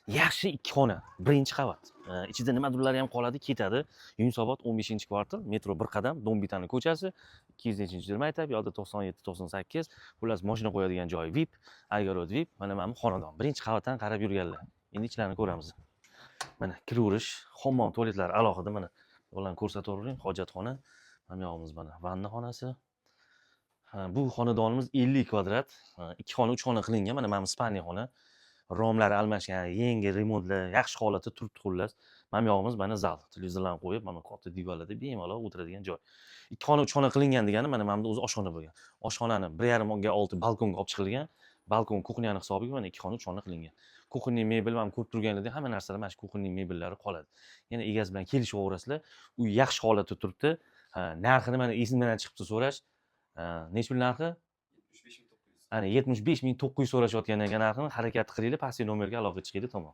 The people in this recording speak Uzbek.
Yaxshi ikki xona, birinchi qavat. Ichida nimadirlar ham qoladi, ketadi. Yunusobod 15-kvartal, metro bir qadam, Do'mbitani ko'chasi, 200-chi maktab yoki 97-98. Xullas, mashina qo'yadigan joy VIP, Aygorod VIP. Mana bu xonadon. Birinchi qavatdan qarab yurganlar. Endi ichlarini ko'ramiz. Mana kiraverish, hammom, tualetlar alohida mana. Ularni ko'rsatavering, hojatxona. Mana yog'imiz mana vanna xonasi. Bu xonadonimiz 50 kvadrat. 2 xona, 3 xona qilingan. Mana bu spalniya xona. Romlari almashgan, yangi remontlar, yaxshi holatda turibdi xullas. Mana yog'imiz mana zal. Televizorlarni qo'yib, mana katta divanlarda bemalol o'tiradigan joy. 2 xona, 3 xona qilingan degani mana bu o'zi oshxona bo'lgan. Oshxonani 1,5 ga olti balkonga olib chiqilgan. Balkon kuxnyani hisobiga mana 2 xona, 3 xona qilingan. Kuxnyani mebel ham ko'rib turganingizda hamma narsalar mana shu kuxnyani mebellari qoladi. Yana egasi bilan kelishaverasizlar. Uy yaxshi holatda turibdi. Narxini mana esimdan chiqibdi so'rash. Necha pul narxi? 75.900. Ana 75.900 so'rashayotgan ekan narxini, harakat qilinglar, pastki nomerga aloqa chiqinglar, tamom.